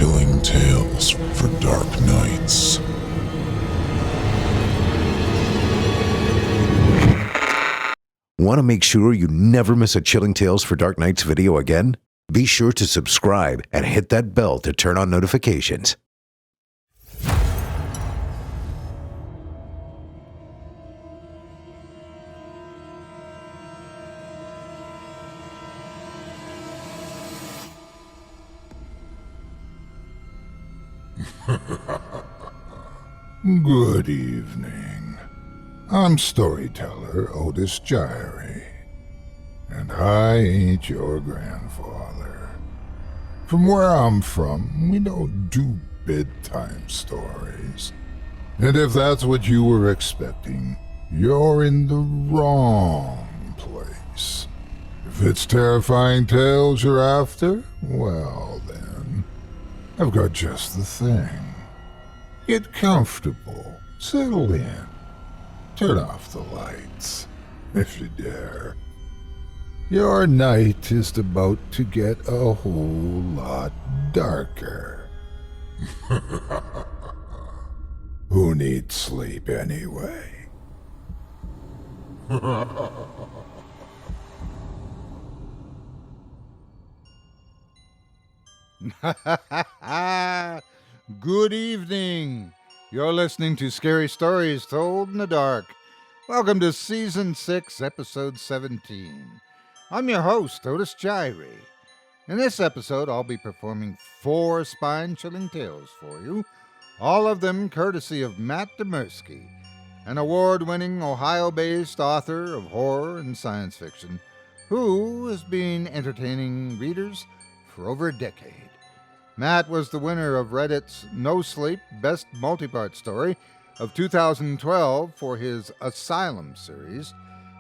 Chilling tales for dark nights. Want to make sure you never miss a Chilling Tales for Dark Nights video again? Be sure to subscribe and hit that bell to turn on notifications. Good evening. I'm storyteller Otis Jiry, and I ain't your grandfather. From where I'm from, we don't do bedtime stories. And if that's what you were expecting, you're in the wrong place. If it's terrifying tales you're after, well then, I've got just the thing. Get comfortable, settle in, turn off the lights, if you dare. Your night is about to get a whole lot darker. Who needs sleep anyway? Good evening. You're listening to Scary Stories Told in the Dark. Welcome to Season 6, Episode 17. I'm your host, Otis Jiry. In this episode, I'll be performing 4 spine-chilling tales for you, all of them courtesy of Matt Dymerski, an award-winning Ohio-based author of horror and science fiction, who has been entertaining readers for over a decade. Matt was the winner of Reddit's NoSleep Best Multipart Story of 2012 for his Asylum series,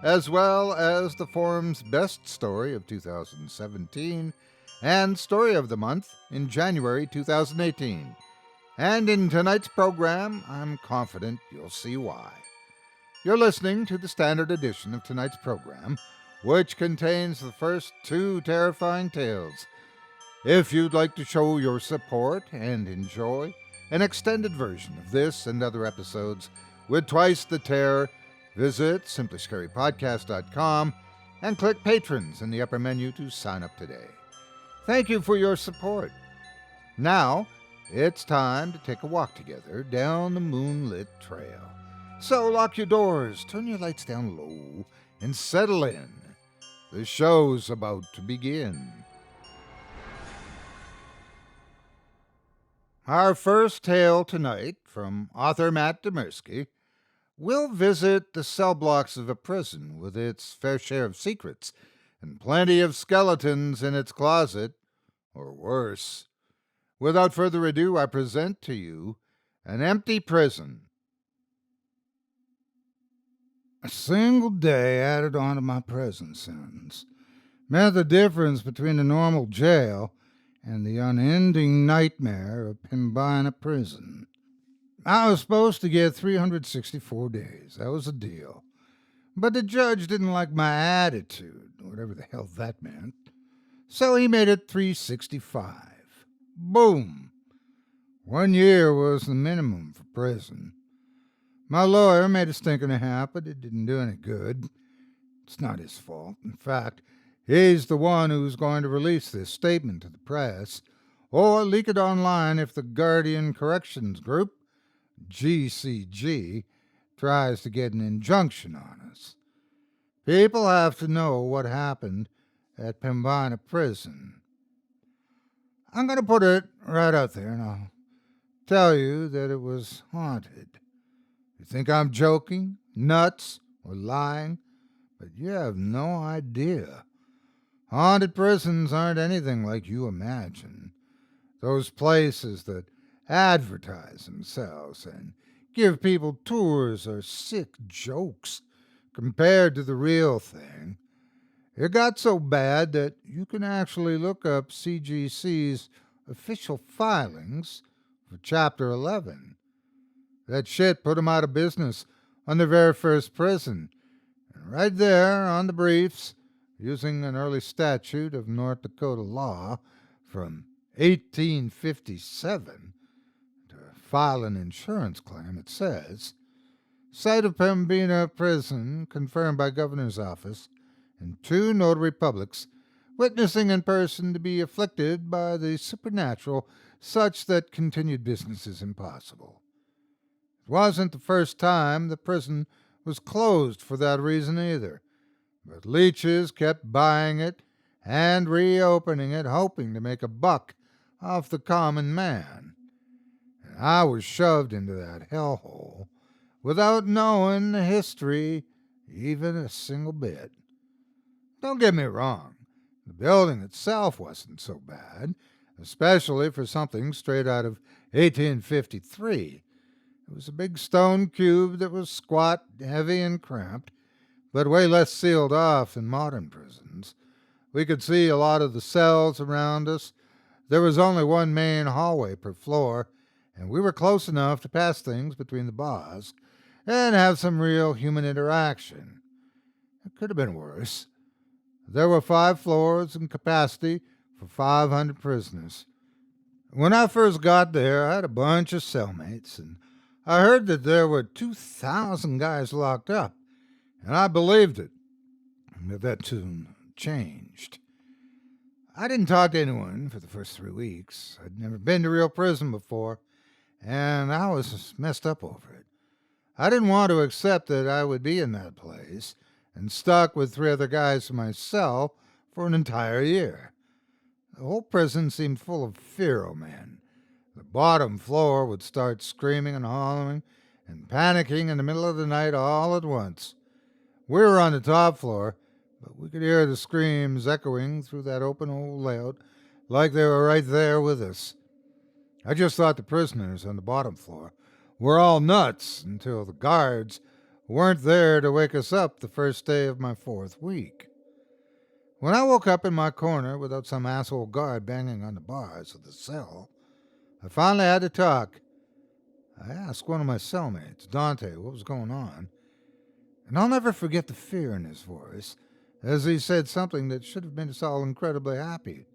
as well as the forum's Best Story of 2017 and Story of the Month in January 2018. And in tonight's program, I'm confident you'll see why. You're listening to the standard edition of tonight's program, which contains the first 2 terrifying tales. If you'd like to show your support and enjoy an extended version of this and other episodes with twice the terror, visit simplyscarypodcast.com and click Patrons in the upper menu to sign up today. Thank you for your support. Now, it's time to take a walk together down the moonlit trail. So lock your doors, turn your lights down low, and settle in. The show's about to begin. Our first tale tonight, from author Matt Dymerski, will visit the cell blocks of a prison with its fair share of secrets and plenty of skeletons in its closet, or worse. Without further ado, I present to you An Empty Prison. A single day added on to my prison sentence meant the difference between a normal jail and the unending nightmare of Pembina Prison. I was supposed to get 364 days. That was the deal. But the judge didn't like my attitude, whatever the hell that meant. So he made it 365. Boom. 1 year was the minimum for prison. My lawyer made a stink and a half, but it didn't do any good. It's not his fault. In fact, he's the one who's going to release this statement to the press, or leak it online if the Guardian Corrections Group, GCG, tries to get an injunction on us. People have to know what happened at Pembina Prison. I'm going to put it right out there, and I'll tell you that it was haunted. You think I'm joking, nuts, or lying, but you have no idea. Haunted prisons aren't anything like you imagine. Those places that advertise themselves and give people tours are sick jokes compared to the real thing. It got so bad that you can actually look up CGC's official filings for Chapter 11. That shit put them out of business on the very first prison. And right there on the briefs, using an early statute of North Dakota law from 1857 to file an insurance claim, it says, site of Pembina Prison confirmed by Governor's Office and 2 notary publics witnessing in person to be afflicted by the supernatural such that continued business is impossible. It wasn't the first time the prison was closed for that reason either, but leeches kept buying it and reopening it, hoping to make a buck off the common man. And I was shoved into that hellhole without knowing the history even a single bit. Don't get me wrong, the building itself wasn't so bad, especially for something straight out of 1853. It was a big stone cube that was squat, heavy, and cramped, but way less sealed off than modern prisons. We could see a lot of the cells around us. There was only one main hallway per floor, and we were close enough to pass things between the bars and have some real human interaction. It could have been worse. There were 5 floors and capacity for 500 prisoners. When I first got there, I had a bunch of cellmates, and I heard that there were 2,000 guys locked up, and I believed it. But that soon changed. I didn't talk to anyone for the first 3 weeks. I'd never been to real prison before, and I was messed up over it. I didn't want to accept that I would be in that place and stuck with 3 other guys in my cell for an entire year. The whole prison seemed full of feral men. The bottom floor would start screaming and hollering and panicking in the middle of the night all at once. We were on the top floor, but we could hear the screams echoing through that open old layout like they were right there with us. I just thought the prisoners on the bottom floor were all nuts until the guards weren't there to wake us up the first day of my 4th week. When I woke up in my corner without some asshole guard banging on the bars of the cell, I finally had to talk. I asked one of my cellmates, Dante, what was going on, and I'll never forget the fear in his voice as he said something that should have made us all incredibly happy.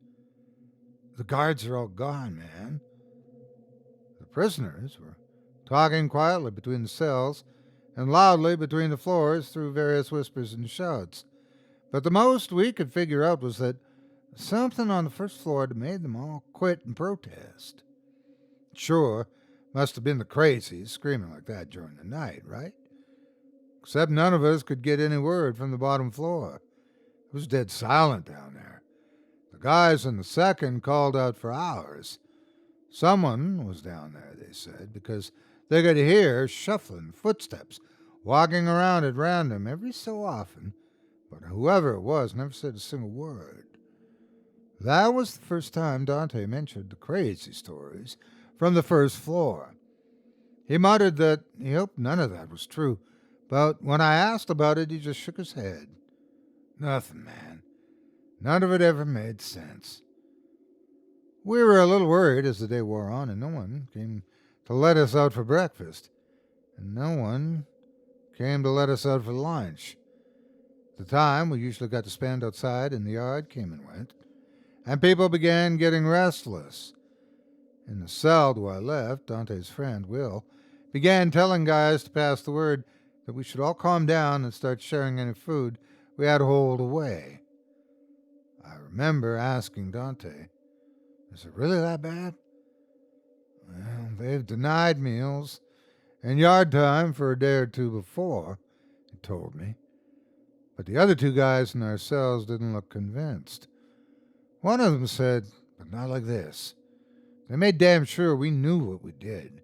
The guards are all gone, man. The prisoners were talking quietly between the cells and loudly between the floors through various whispers and shouts. But the most we could figure out was that something on the first floor had made them all quit and protest. Sure, must have been the crazies screaming like that during the night, right? Except none of us could get any word from the bottom floor. It was dead silent down there. The guys in the second called out for hours. Someone was down there, they said, because they could hear shuffling footsteps walking around at random every so often, but whoever it was never said a single word. That was the first time Dante mentioned the crazy stories from the first floor. He muttered that he hoped none of that was true, but when I asked about it, he just shook his head. Nothing, man. None of it ever made sense. We were a little worried as the day wore on, and no one came to let us out for breakfast, and no one came to let us out for lunch. The time we usually got to spend outside in the yard came and went, and people began getting restless. In the cell to our left, Dante's friend, Will, began telling guys to pass the word that we should all calm down and start sharing any food we had holed away. I remember asking Dante, is it really that bad? Well, they've denied meals and yard time for a day or 2 before, he told me. But the other 2 guys in our cells didn't look convinced. One of them said, but not like this. They made damn sure we knew what we did.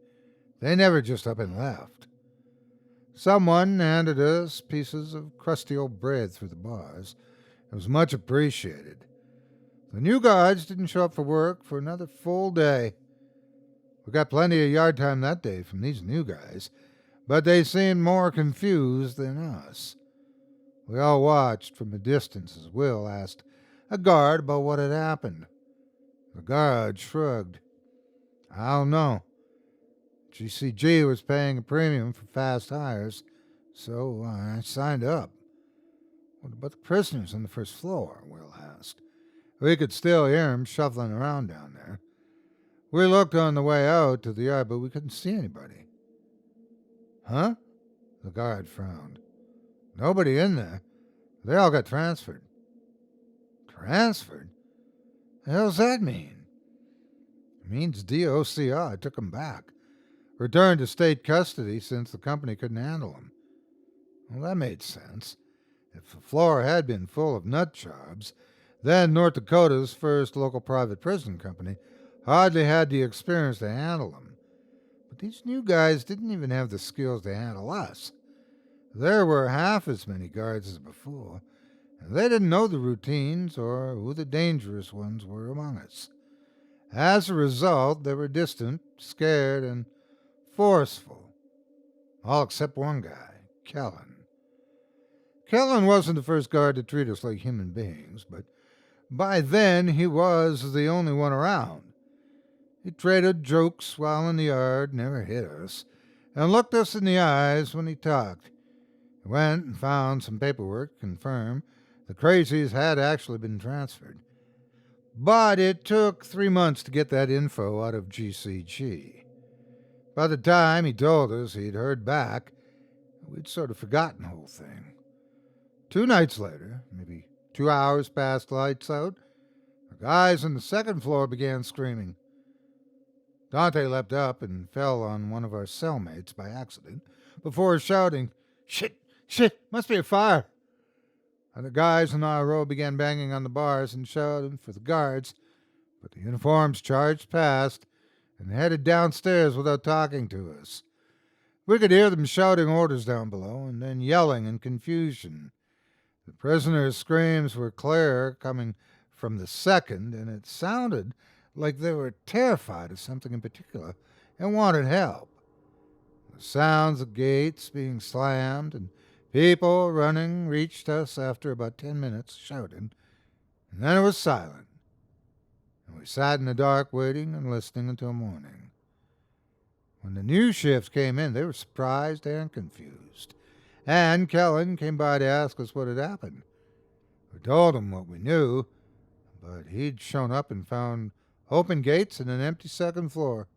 They never just up and left. Someone handed us pieces of crusty old bread through the bars. It was much appreciated. The new guards didn't show up for work for another full day. We got plenty of yard time that day from these new guys, but they seemed more confused than us. We all watched from a distance as Will asked a guard about what had happened. The guard shrugged. I don't know. GCG was paying a premium for fast hires, so I signed up. What about the prisoners on the first floor? Will asked. We could still hear him shuffling around down there. We looked on the way out to the yard, but we couldn't see anybody. Huh? The guard frowned. Nobody in there. They all got transferred. Transferred? The hell's that mean? It means DOCR took them back. Returned to state custody since the company couldn't handle them. Well, that made sense. If the floor had been full of nut jobs, then North Dakota's first local private prison company hardly had the experience to handle them. But these new guys didn't even have the skills to handle us. There were half as many guards as before, and they didn't know the routines or who the dangerous ones were among us. As a result, they were distant, scared, and forceful. All except one guy, Kellen. Kellen wasn't the first guard to treat us like human beings, but by then he was the only one around. He traded jokes while in the yard, never hit us, and looked us in the eyes when he talked. He went and found some paperwork to confirm the crazies had actually been transferred. But it took 3 months to get that info out of GCG. By the time he told us he'd heard back, we'd sort of forgotten the whole thing. 2 nights later, maybe 2 hours past lights out, the guys on the second floor began screaming. Dante leapt up and fell on one of our cellmates by accident before shouting, Shit, must be a fire. And the guys in our row began banging on the bars and shouting for the guards, but the uniforms charged past and headed downstairs without talking to us. We could hear them shouting orders down below and then yelling in confusion. The prisoners' screams were clear, coming from the second, and it sounded like they were terrified of something in particular and wanted help. The sounds of gates being slammed and people running reached us after about 10 minutes shouting, and then it was silent, and we sat in the dark waiting and listening until morning. When the new shift came in, they were surprised and confused, and Kellen came by to ask us what had happened. We told him what we knew, but he'd shown up and found open gates and an empty second floor.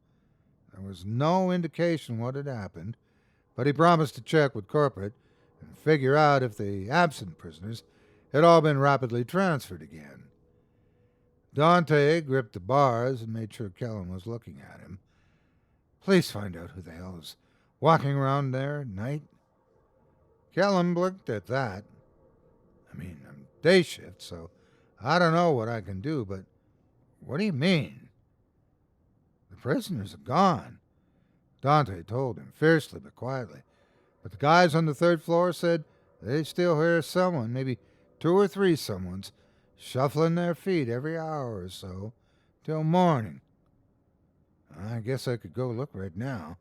There was no indication what had happened, but he promised to check with corporate and figure out if the absent prisoners had all been rapidly transferred again. Dante gripped the bars and made sure Kellen was looking at him. Please find out who the hell is walking around there at night. Kellen blinked at that. I'm day shift, so I don't know what I can do, but what do you mean? The prisoners are gone, Dante told him, fiercely but quietly. But the guys on the third floor said they still hear someone, maybe 2 or 3 someones, shuffling their feet every hour or so till morning. I guess I could go look right now.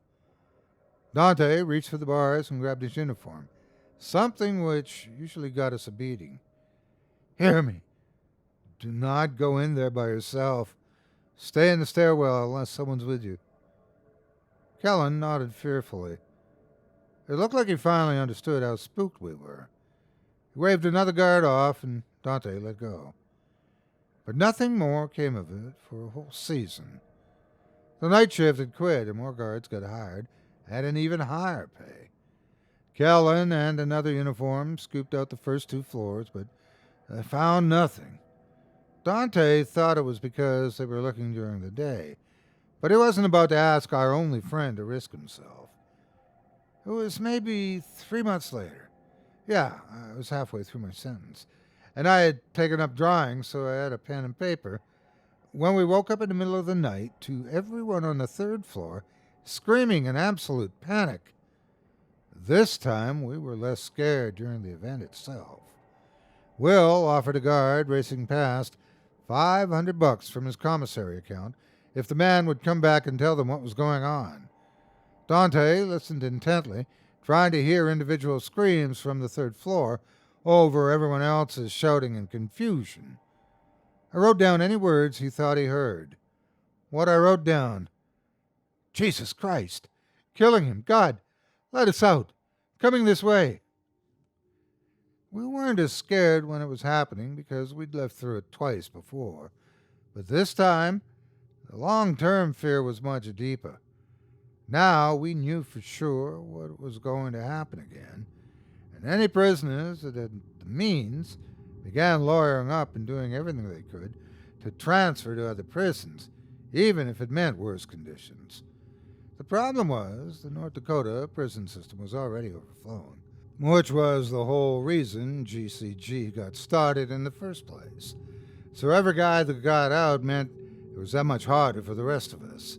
Dante reached for the bars and grabbed his uniform, something which usually got us a beating. Hear me. Do not go in there by yourself. Stay in the stairwell unless someone's with you. Kellen nodded fearfully. It looked like he finally understood how spooked we were. He waved another guard off, and Dante let go. But nothing more came of it for a whole season. The night shift had quit, and more guards got hired at an even higher pay. Kellen and another uniform scooped out the first 2 floors, but they found nothing. Dante thought it was because they were looking during the day, but he wasn't about to ask our only friend to risk himself. It was maybe 3 months later. Yeah, I was halfway through my sentence, and I had taken up drawing, so I had a pen and paper, when we woke up in the middle of the night to everyone on the 3rd floor screaming in absolute panic. This time we were less scared during the event itself. Will offered a guard racing past $500 from his commissary account if the man would come back and tell them what was going on. Dante listened intently, trying to hear individual screams from the 3rd floor over everyone else's shouting and confusion. I wrote down any words he thought he heard. What I wrote down: Jesus Christ, killing him, God, let us out, coming this way. We weren't as scared when it was happening because we'd lived through it twice before. But this time, the long-term fear was much deeper. Now we knew for sure what was going to happen again, and any prisoners that had the means began lawyering up and doing everything they could to transfer to other prisons, even if it meant worse conditions. The problem was the North Dakota prison system was already overflowing, which was the whole reason GCG got started in the first place. So every guy that got out meant it was that much harder for the rest of us.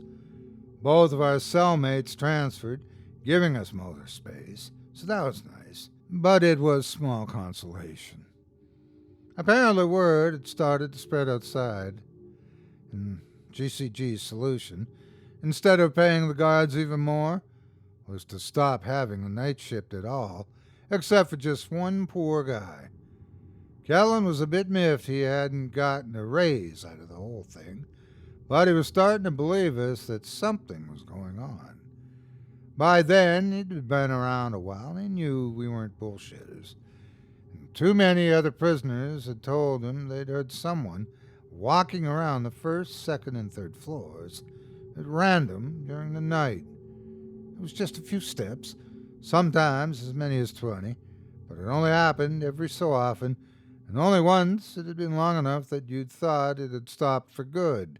Both of our cellmates transferred, giving us motor space, so that was nice. But it was small consolation. Apparently word had started to spread outside, and GCG's solution, instead of paying the guards even more, was to stop having the night shift at all, except for just one poor guy. Kellen was a bit miffed he hadn't gotten a raise out of the whole thing, but he was starting to believe us that something was going on. By then, he'd been around a while, and he knew we weren't bullshitters. And too many other prisoners had told him they'd heard someone walking around the first, second, and third floors at random during the night. It was just a few steps, sometimes as many as 20, but it only happened every so often, and only once it had been long enough that you'd thought it had stopped for good.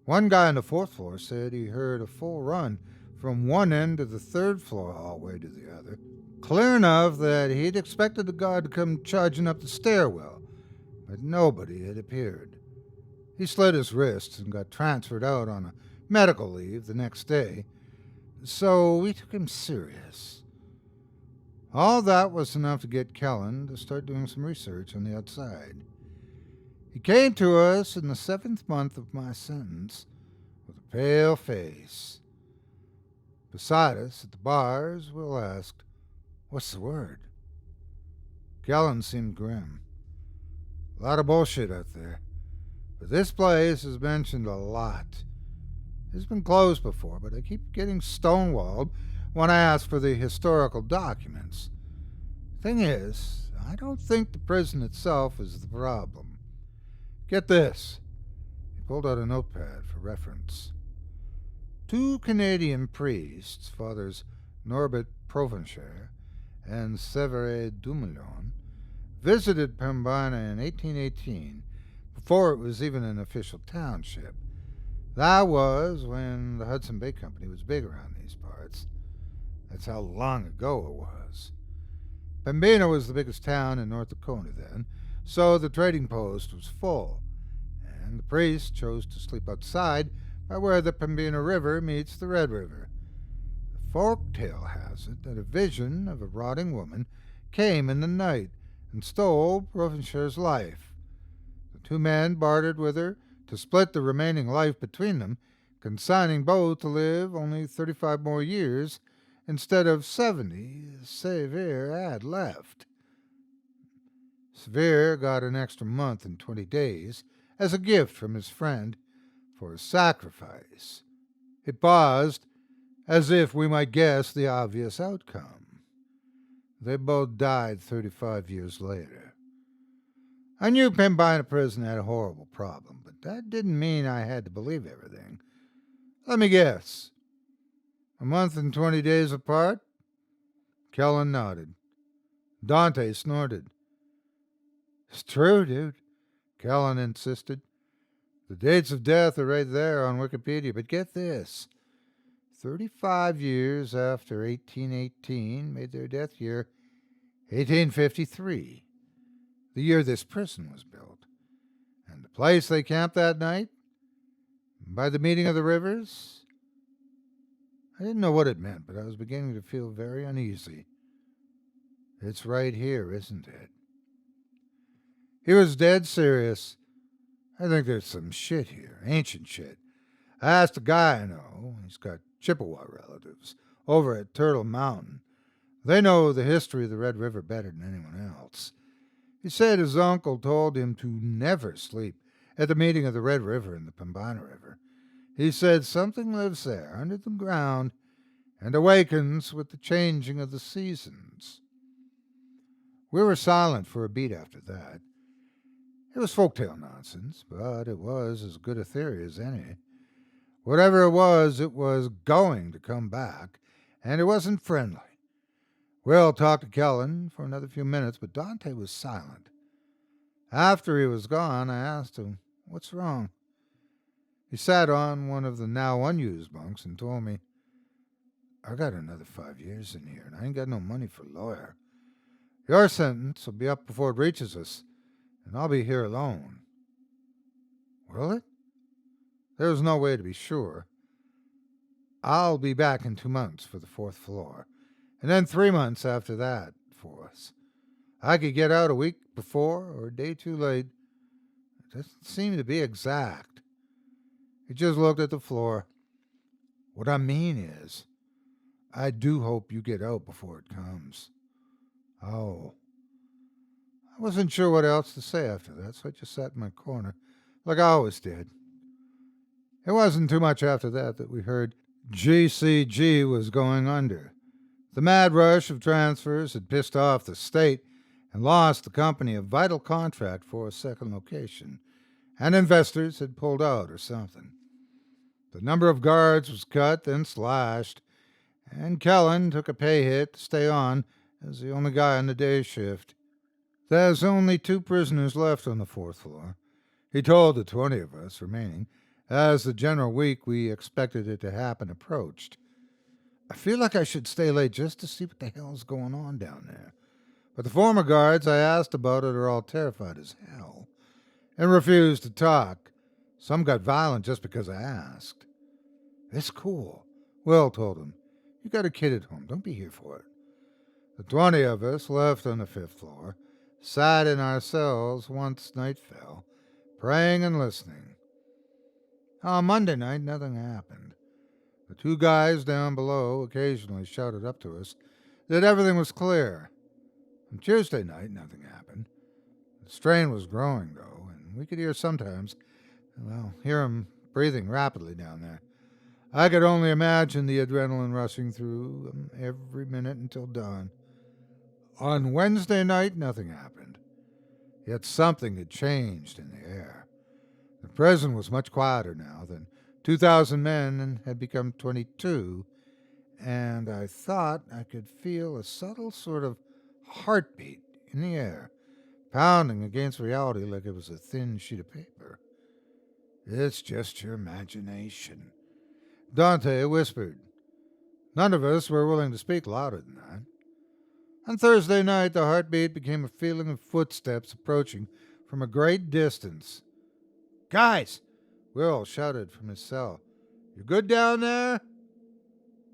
One guy on the fourth floor said he heard a full run from one end of the third floor hallway to the other, clear enough that he'd expected the guard to come charging up the stairwell, but nobody had appeared. He slit his wrists and got transferred out on a medical leave the next day, so we took him serious. All that was enough to get Kellen to start doing some research on the outside. He came to us in the 7th month of my sentence with a pale face. Beside us at the bars, Will asked, "What's the word?" Kellen seemed grim. "A lot of bullshit out there, but this place is mentioned a lot. It's been closed before, but I keep getting stonewalled when I ask for the historical documents. Thing is, I don't think the prison itself is the problem. Get this." He pulled out a notepad for reference. 2 Canadian priests, Fathers Norbert Provencher and Sévère Dumoulin, visited Pembina in 1818, before it was even an official township. That was when the Hudson Bay Company was big around these parts. That's how long ago it was. Pembina was the biggest town in North Dakota then, so the trading post was full, and the priests chose to sleep outside by where the Pembina River meets the Red River. The folk tale has it that a vision of a rotting woman came in the night and stole Provencher's life. The 2 men bartered with her to split the remaining life between them, consigning both to live only 35 more years instead of 70 Sévère had left. Sévère got an extra month and 20 days as a gift from his friend for his sacrifice. He paused, as if we might guess the obvious outcome. They both died 35 years later. I knew Pembina Prison had a horrible problem, but that didn't mean I had to believe everything. Let me guess. A month and 20 days apart? Kellen nodded. Dante snorted. "It's true, dude," Kellen insisted. "The dates of death are right there on Wikipedia, but get this. 35 years after 1818 made their death year 1853, the year this prison was built. And the place they camped that night? By the meeting of the rivers?" I didn't know what it meant, but I was beginning to feel very uneasy. "It's right here, isn't it?" He was dead serious. "I think there's some shit here, ancient shit. I asked a guy I know, he's got Chippewa relatives, over at Turtle Mountain. They know the history of the Red River better than anyone else. He said his uncle told him to never sleep at the meeting of the Red River and the Pembina River. He said something lives there under the ground and awakens with the changing of the seasons." We were silent for a beat after that. It was folktale nonsense, but it was as good a theory as any. Whatever it was going to come back, and it wasn't friendly. Will talked to Kellen for another few minutes, but Dante was silent. After he was gone, I asked him, "What's wrong?" He sat on one of the now unused bunks and told me, "I got another 5 years in here, and I ain't got no money for a lawyer. Your sentence will be up before it reaches us, and I'll be here alone." "Will it?" There was no way to be sure. "I'll be back in 2 months for the 4th floor, and then 3 months after that for us. I could get out a week before or a day too late. It doesn't seem to be exact." He just looked at the floor. "What I mean is, I do hope you get out before it comes." "Oh." I wasn't sure what else to say after that, so I just sat in my corner, like I always did. It wasn't too much after that we heard GCG was going under. The mad rush of transfers had pissed off the state and lost the company a vital contract for a second location, and investors had pulled out or something. The number of guards was cut, then slashed, and Kellen took a pay hit to stay on as the only guy on the day shift. There's only 2 prisoners left on the 4th floor, he told the 20 of us remaining, as the general week we expected it to happen approached. I feel like I should stay late just to see what the hell's going on down there. But the former guards I asked about it are all terrified as hell and refused to talk. Some got violent just because I asked. "It's cool," Will told him. "You got a kid at home. Don't be here for it." The 20 of us left on the 5th floor, sat in our cells once night fell, praying and listening. On Monday night, nothing happened. The 2 guys down below occasionally shouted up to us that everything was clear. On Tuesday night, nothing happened. The strain was growing, though, and we could hear sometimes, hear him breathing rapidly down there. I could only imagine the adrenaline rushing through them every minute until dawn. On Wednesday night, nothing happened. Yet something had changed in the air. The prison was much quieter now than 2,000 men and had become 22, and I thought I could feel a subtle sort of heartbeat in the air, pounding against reality like it was a thin sheet of paper. "It's just your imagination," Dante whispered. None of us were willing to speak louder than that. On Thursday night, the heartbeat became a feeling of footsteps approaching from a great distance. "Guys!" Will shouted from his cell. "You good down there?"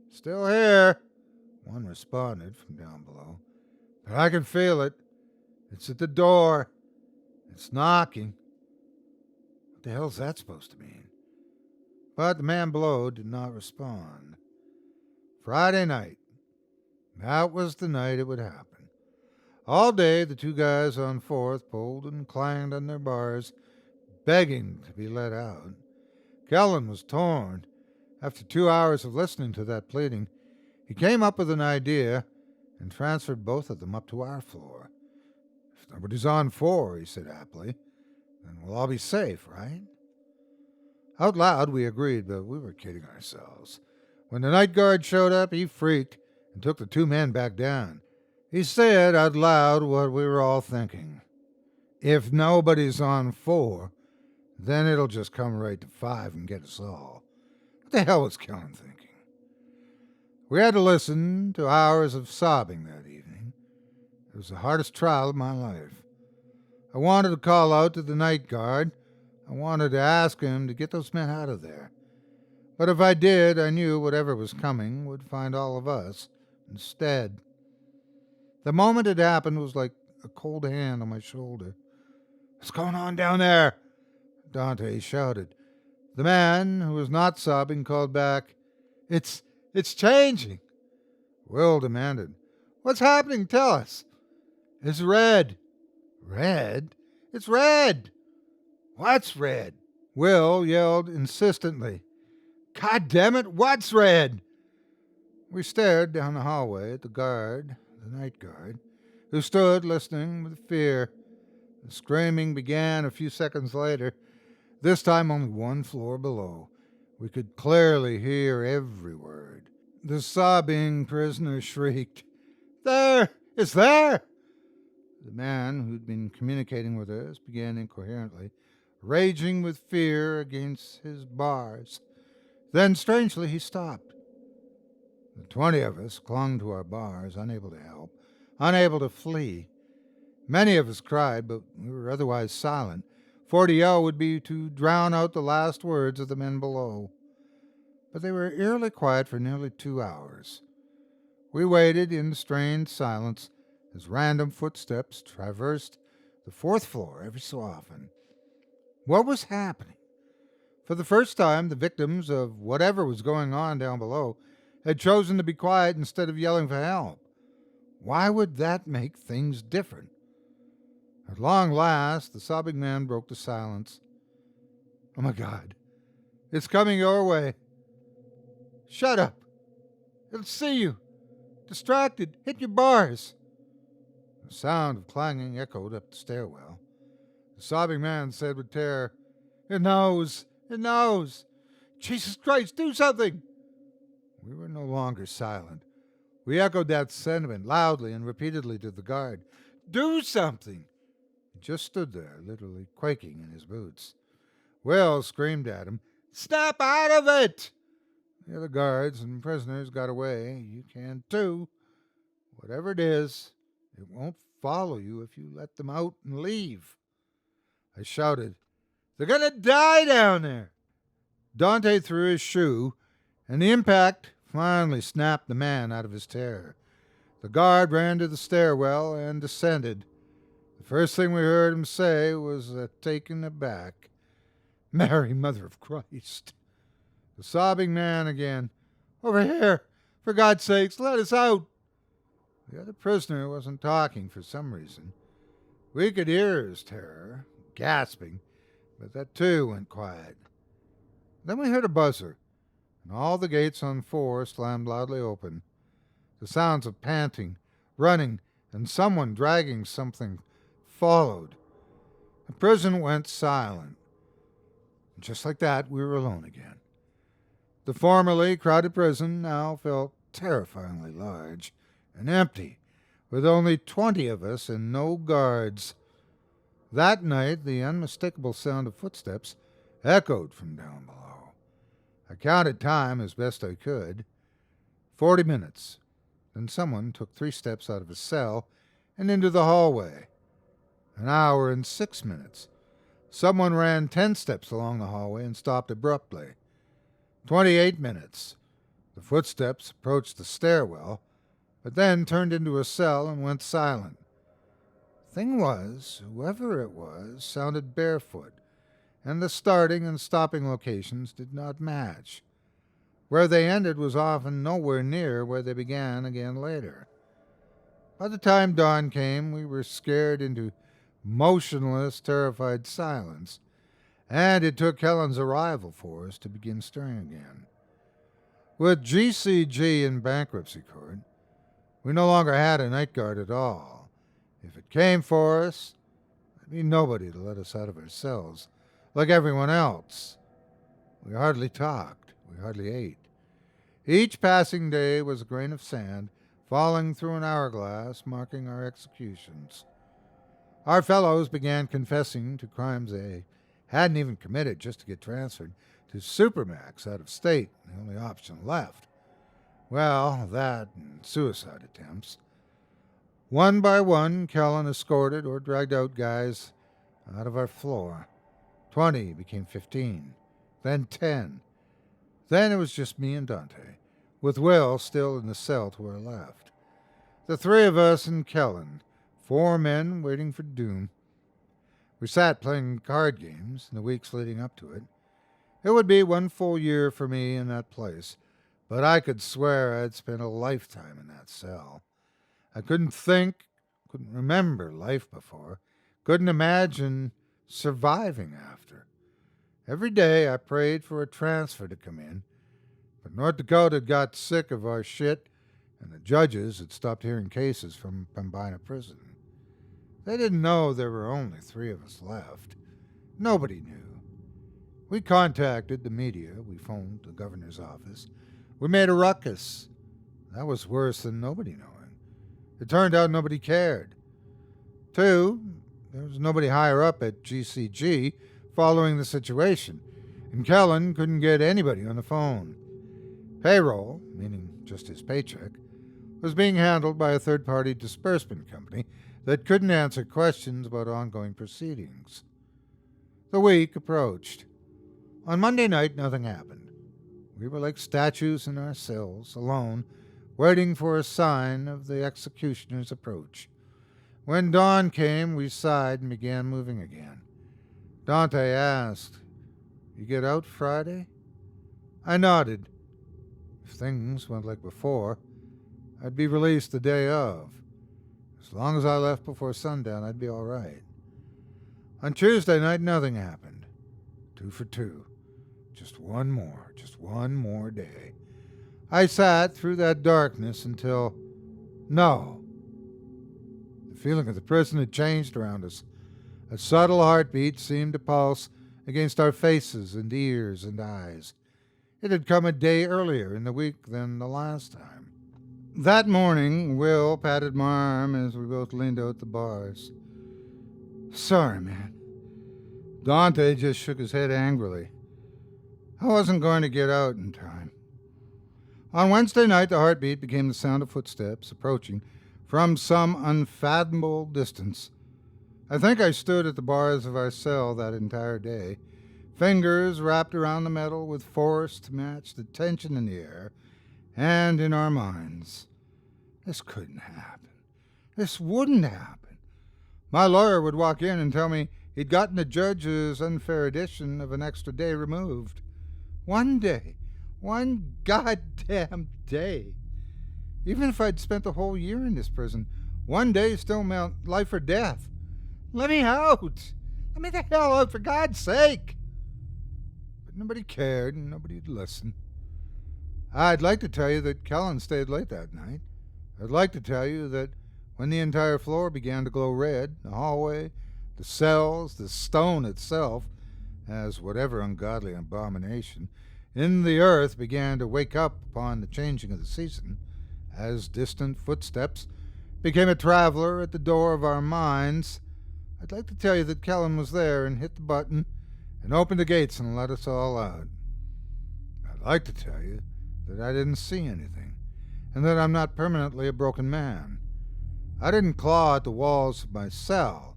"Still here," one responded from down below. "But I can feel it. It's at the door. It's knocking." What the hell's that supposed to mean? But the man below did not respond. Friday night. That was the night it would happen. All day the 2 guys on 4th pulled and clanged on their bars, begging to be let out. Kellen was torn. After 2 hours of listening to that pleading, he came up with an idea and transferred both of them up to our floor. "If nobody's on 4," he said happily, "then we'll all be safe, right?" Out loud we agreed, but we were kidding ourselves. When the night guard showed up, he freaked and took the 2 men back down. He said out loud what we were all thinking. "If nobody's on 4, then it'll just come right to 5 and get us all." What the hell was Kellen thinking? We had to listen to hours of sobbing that evening. It was the hardest trial of my life. I wanted to call out to the night guard. I wanted to ask him to get those men out of there. But if I did, I knew whatever was coming would find all of us instead. The moment it happened was like a cold hand on my shoulder. "What's going on down there?" Dante shouted. The man, who was not sobbing, called back, It's changing." Will demanded, "What's happening? Tell us." "It's red." "Red? It's red." "What's red?" Will yelled insistently. "God damn it, what's red?" We stared down the hallway at the night guard, who who stood listening with fear. The screaming began a few seconds later, this time only one floor below. We could clearly hear every word. The sobbing prisoner shrieked, "There! It's there!" The man who'd been communicating with us began incoherently, raging with fear against his bars. Then, strangely, he stopped. The 20 of us clung to our bars, unable to help, unable to flee. Many of us cried, but we were otherwise silent, for to yell would be to drown out the last words of the men below. But they were eerily quiet for nearly 2 hours. We waited in strained silence as random footsteps traversed the 4th floor every so often. What was happening? For the first time, the victims of whatever was going on down below had chosen to be quiet instead of yelling for help. Why would that make things different? At long last, the sobbing man broke the silence. "Oh my God, it's coming your way." "Shut up. It'll see you. Distracted. Hit your bars." The sound of clanging echoed up the stairwell. The sobbing man said with terror, "It knows. It knows. Jesus Christ, do something." We were no longer silent. We echoed that sentiment loudly and repeatedly to the guard. "Do something." He just stood there, literally quaking in his boots. Will screamed at him, "Snap out of it!" The other guards and prisoners got away. You can too. Whatever it is, it won't follow you if you let them out and leave. I shouted, "They're gonna die down there!" Dante threw his shoe, and the impact finally snapped the man out of his terror. The guard ran to the stairwell and descended. The first thing we heard him say was, taken aback, "Mary, Mother of Christ." The sobbing man again, "Over here! For God's sakes, let us out!" The other prisoner wasn't talking for some reason. We could hear his terror, gasping, but that too went quiet. Then we heard a buzzer, and all the gates on 4 slammed loudly open. The sounds of panting, running, and someone dragging something followed. The prison went silent. And just like that, we were alone again. The formerly crowded prison now felt terrifyingly large and empty, with only 20 of us and no guards. That night, the unmistakable sound of footsteps echoed from down below. I counted time as best I could. 40 minutes. Then someone took 3 steps out of his cell and into the hallway. An hour and 6 minutes. Someone ran 10 steps along the hallway and stopped abruptly. 28 minutes. The footsteps approached the stairwell, but then turned into a cell and went silent. Thing was, whoever it was sounded barefoot, and the starting and stopping locations did not match. Where they ended was often nowhere near where they began again later. By the time dawn came, we were scared into motionless, terrified silence, and it took Helen's arrival for us to begin stirring again. With GCG in bankruptcy court, we no longer had a night guard at all. If it came for us, there'd be nobody to let us out of our cells, like everyone else. We hardly talked. We hardly ate. Each passing day was a grain of sand falling through an hourglass, marking our executions. Our fellows began confessing to crimes they hadn't even committed just to get transferred to Supermax out of state, the only option left. Well, that and suicide attempts. One by one, Kellen escorted or dragged out guys out of our floor. 20 became 15, then 10. Then it was just me and Dante, with Will still in the cell to our left. The 3 of us and Kellen, 4 men waiting for doom. We sat playing card games in the weeks leading up to it. It would be 1 full year for me in that place, but I could swear I'd spent a lifetime in that cell. I couldn't think, couldn't remember life before, couldn't imagine surviving after. Every day I prayed for a transfer to come in, but North Dakota got sick of our shit, and the judges had stopped hearing cases from Pembina Prison. They didn't know there were only 3 of us left. Nobody knew. We contacted the media. We phoned the governor's office. We made a ruckus. That was worse than nobody knowing. It turned out nobody cared. 2, there was nobody higher up at GCG following the situation, and Kellen couldn't get anybody on the phone. Payroll, meaning just his paycheck, was being handled by a third-party disbursement company that couldn't answer questions about ongoing proceedings. The week approached. On Monday night, nothing happened. We were like statues in our cells, alone, waiting for a sign of the executioner's approach. When dawn came, we sighed and began moving again. Dante asked, "You get out Friday?" I nodded. If things went like before, I'd be released the day of. As long as I left before sundown, I'd be all right. On Tuesday night, nothing happened. 2 for 2. Just one more day. I sat through that darkness until... No. The feeling of the prison had changed around us. A subtle heartbeat seemed to pulse against our faces and ears and eyes. It had come a day earlier in the week than the last time. That morning, Will patted my arm as we both leaned out the bars. "Sorry, man." Dante just shook his head angrily. I wasn't going to get out in time. On Wednesday night, the heartbeat became the sound of footsteps approaching from some unfathomable distance. I think I stood at the bars of our cell that entire day, fingers wrapped around the metal with force to match the tension in the air and in our minds. This couldn't happen. This wouldn't happen. My lawyer would walk in and tell me he'd gotten the judge's unfair addition of an extra day removed. One day. One goddamn day. Even if I'd spent the whole year in this prison, one day still meant life or death. Let me out. Let me the hell out, for God's sake. But nobody cared and nobody'd listen. I'd like to tell you that Kellen stayed late that night. I'd like to tell you that when the entire floor began to glow red, the hallway, the cells, the stone itself, as whatever ungodly abomination, in the earth began to wake up upon the changing of the season, as distant footsteps became a traveler at the door of our minds, I'd like to tell you that Kellen was there and hit the button and opened the gates and let us all out. I'd like to tell you that I didn't see anything, and that I'm not permanently a broken man. I didn't claw at the walls of my cell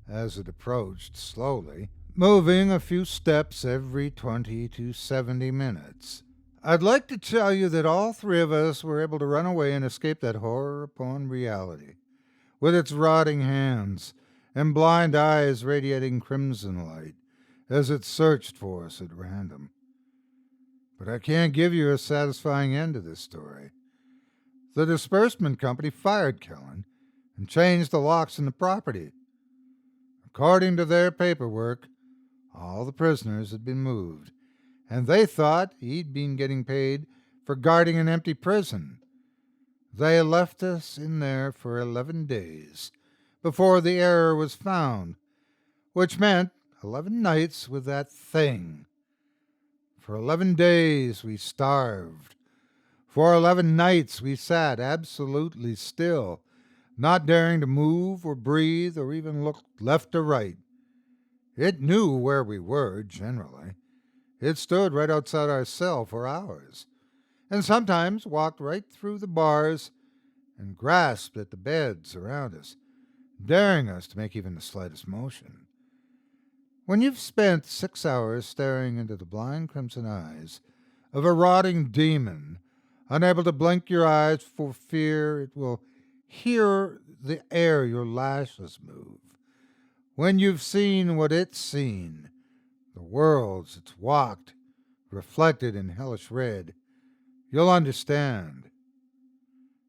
as it approached slowly, moving a few steps every 20 to 70 minutes. I'd like to tell you that all 3 of us were able to run away and escape that horror upon reality, with its rotting hands and blind eyes radiating crimson light as it searched for us at random. But I can't give you a satisfying end to this story. The disbursement company fired Kellen and changed the locks in the property. According to their paperwork, all the prisoners had been moved, and they thought he'd been getting paid for guarding an empty prison. They left us in there for 11 days before the error was found, which meant 11 nights with that thing. For 11 days we starved. For 11 nights we sat absolutely still, not daring to move or breathe or even look left or right. It knew where we were, generally. It stood right outside our cell for hours, and sometimes walked right through the bars and grasped at the beds around us, daring us to make even the slightest motion. When you've spent 6 hours staring into the blind crimson eyes of a rotting demon, unable to blink your eyes for fear it will hear the air your lashes move, when you've seen what it's seen, the worlds it's walked, reflected in hellish red, you'll understand.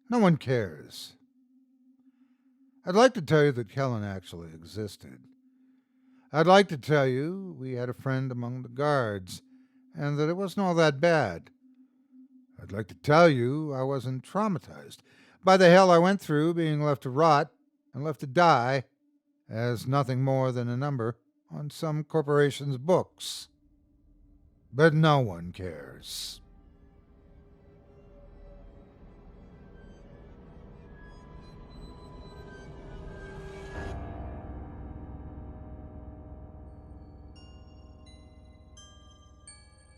No one cares. I'd like to tell you that Kellen actually existed. I'd like to tell you we had a friend among the guards, and that it wasn't all that bad. I'd like to tell you I wasn't traumatized by the hell I went through being left to rot and left to die as nothing more than a number on some corporation's books. But no one cares.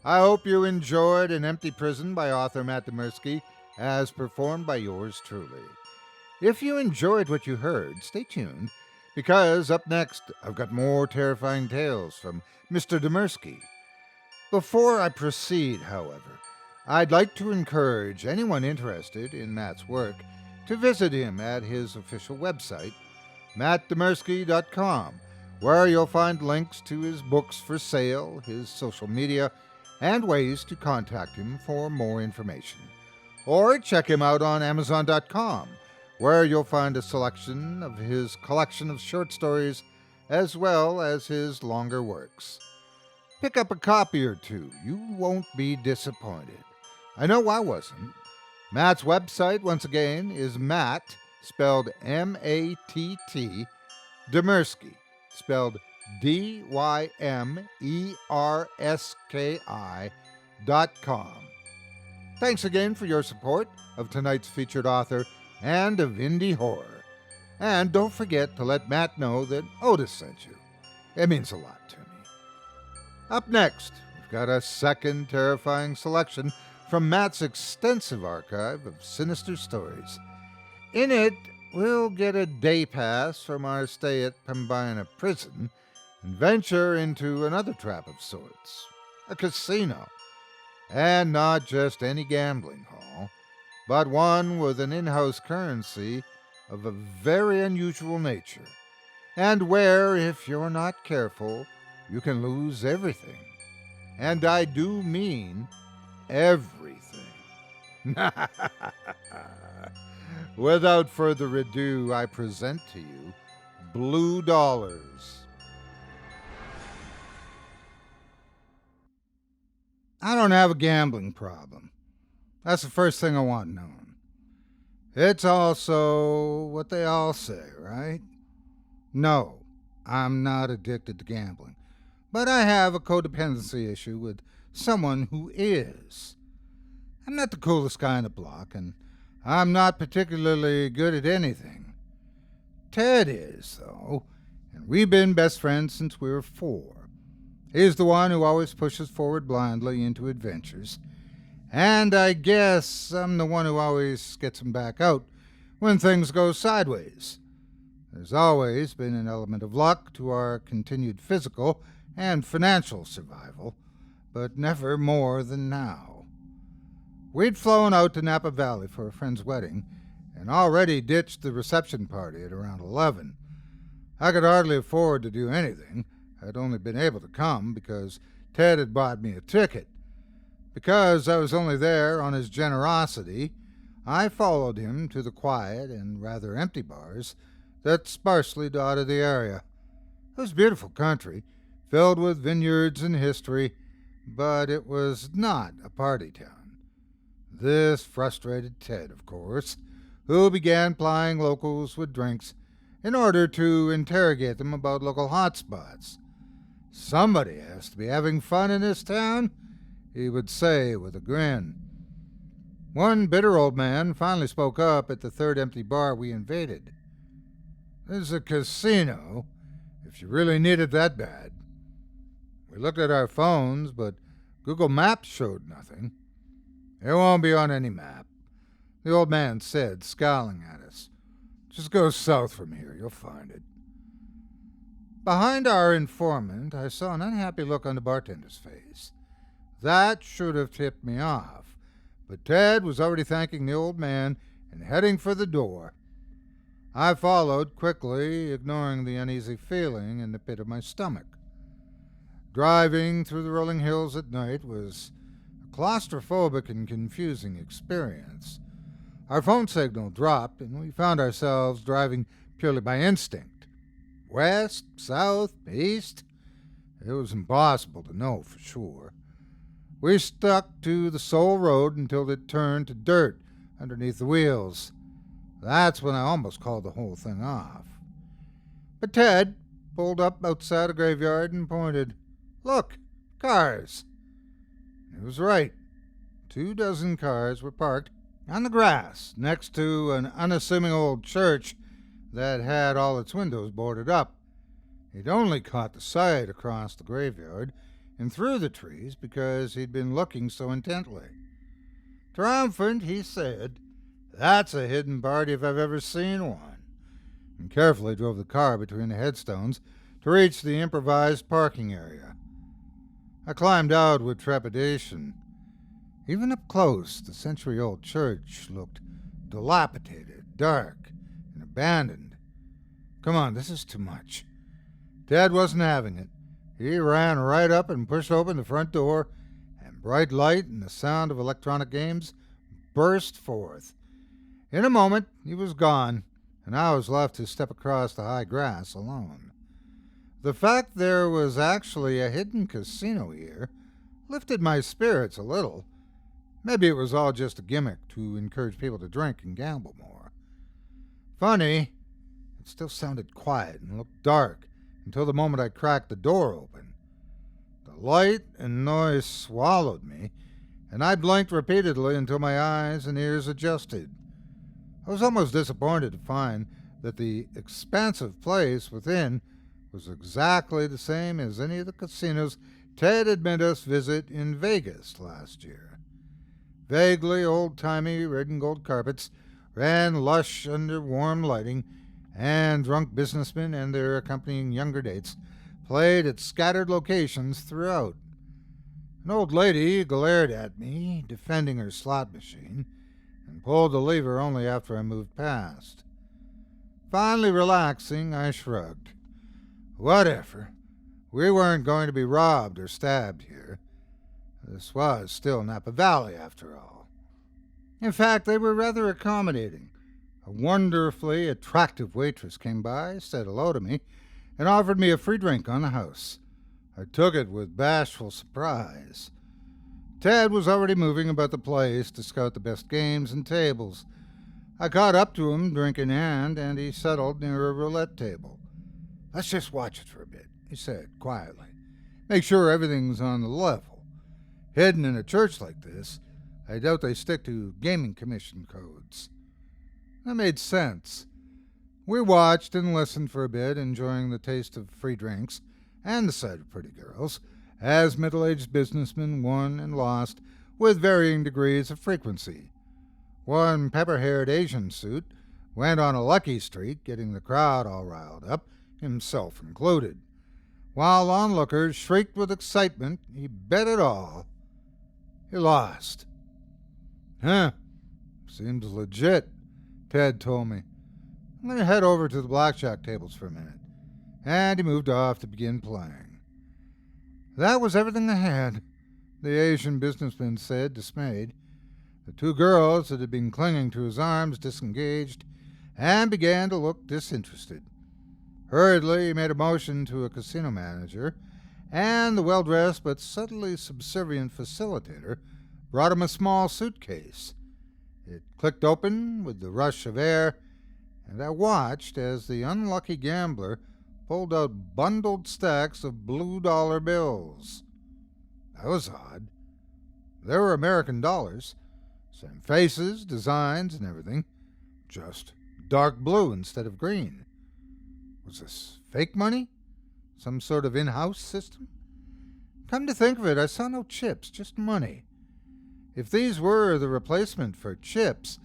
I hope you enjoyed An Empty Prison by author Matt Dymerski, as performed by yours truly. If you enjoyed what you heard, stay tuned, because up next, I've got more terrifying tales from Mr. Dymerski. Before I proceed, however, I'd like to encourage anyone interested in Matt's work to visit him at his official website, mattdymerski.com, where you'll find links to his books for sale, his social media, and ways to contact him for more information. Or check him out on Amazon.com, where you'll find a selection of his collection of short stories as well as his longer works. Pick up a copy or two. You won't be disappointed. I know I wasn't. Matt's website, once again, is Matt, spelled M-A-T-T, Dymerski, spelled DYMERSKI.com. Thanks again for your support of tonight's featured author and of indie horror. And don't forget to let Matt know that Otis sent you. It means a lot to me. Up next, we've got a second terrifying selection from Matt's extensive archive of sinister stories. In it, we'll get a day pass from our stay at Pembina Prison and venture into another trap of sorts, a casino. And not just any gambling hall, but one with an in-house currency of a very unusual nature, and where, if you're not careful, you can lose everything. And I do mean everything. Without further ado, I present to you Blue Dollars. I don't have a gambling problem. That's the first thing I want known. It's also what they all say, right? No, I'm not addicted to gambling, but I have a codependency issue with someone who is. I'm not the coolest guy on the block, and I'm not particularly good at anything. Ted is, though, and we've been best friends since we were 4. He's the one who always pushes forward blindly into adventures, and I guess I'm the one who always gets him back out when things go sideways. There's always been an element of luck to our continued physical and financial survival, but never more than now. We'd flown out to Napa Valley for a friend's wedding and already ditched the reception party at around 11. I could hardly afford to do anything. I'd only been able to come because Ted had bought me a ticket. Because I was only there on his generosity, I followed him to the quiet and rather empty bars that sparsely dotted the area. It was beautiful country, filled with vineyards and history, but it was not a party town. This frustrated Ted, of course, who began plying locals with drinks in order to interrogate them about local hotspots. Somebody has to be having fun in this town, he would say with a grin. One bitter old man finally spoke up at the third empty bar we invaded. There's a casino, if you really need it that bad. We looked at our phones, but Google Maps showed nothing. It won't be on any map, the old man said, scowling at us. Just go south from here, you'll find it. Behind our informant, I saw an unhappy look on the bartender's face. That should have tipped me off, but Ted was already thanking the old man and heading for the door. I followed quickly, ignoring the uneasy feeling in the pit of my stomach. Driving through the rolling hills at night was a claustrophobic and confusing experience. Our phone signal dropped, and we found ourselves driving purely by instinct. West, south, east? It was impossible to know for sure. We stuck to the sole road until it turned to dirt underneath the wheels. That's when I almost called the whole thing off. But Ted pulled up outside a graveyard and pointed. "Look, cars." He was right. 24 cars were parked on the grass next to an unassuming old church that had all its windows boarded up. He'd only caught the sight across the graveyard and through the trees because he'd been looking so intently. Triumphant, he said, "That's a hidden party if I've ever seen one," and carefully drove the car between the headstones to reach the improvised parking area. I climbed out with trepidation. Even up close, the century-old church looked dilapidated, dark, and abandoned. Come on, this is too much. Ted wasn't having it. He ran right up and pushed open the front door, and bright light and the sound of electronic games burst forth. In a moment, he was gone, and I was left to step across the high grass alone. The fact there was actually a hidden casino here lifted my spirits a little. Maybe it was all just a gimmick to encourage people to drink and gamble more. Funny, it still sounded quiet and looked dark until the moment I cracked the door open. The light and noise swallowed me, and I blinked repeatedly until my eyes and ears adjusted. I was almost disappointed to find that the expansive place within was exactly the same as any of the casinos Ted had made us visit in Vegas last year. Vaguely old-timey red and gold carpets ran lush under warm lighting, and drunk businessmen and their accompanying younger dates played at scattered locations throughout. An old lady glared at me, defending her slot machine, and pulled the lever only after I moved past. Finally relaxing, I shrugged. Whatever. We weren't going to be robbed or stabbed here. This was still Napa Valley, after all. In fact, they were rather accommodating. A wonderfully attractive waitress came by, said hello to me, and offered me a free drink on the house. I took it with bashful surprise. Ted was already moving about the place to scout the best games and tables. I caught up to him, drink in hand, and he settled near a roulette table. "Let's just watch it for a bit," he said quietly. "Make sure everything's on the level. Hidden in a church like this, I doubt they stick to gaming commission codes." That made sense. We watched and listened for a bit, enjoying the taste of free drinks and the sight of pretty girls, as middle-aged businessmen won and lost with varying degrees of frequency. One pepper-haired Asian suit went on a lucky streak, getting the crowd all riled up, himself included, while onlookers shrieked with excitement. He bet it all. He lost. "Huh, seems legit," Ted told me. "I'm going to head over to the blackjack tables for a minute." And he moved off to begin playing. That was everything I had, the Asian businessman said, dismayed. The two girls that had been clinging to his arms disengaged and began to look disinterested. Hurriedly, he made a motion to a casino manager, and the well-dressed but subtly subservient facilitator brought him a small suitcase. It clicked open with the rush of air, and I watched as the unlucky gambler pulled out bundled stacks of blue dollar bills. That was odd. They were American dollars, same faces, designs, and everything, just dark blue instead of green. Was this fake money? Some sort of in-house system? Come to think of it, I saw no chips, just money. If these were the replacement for chips,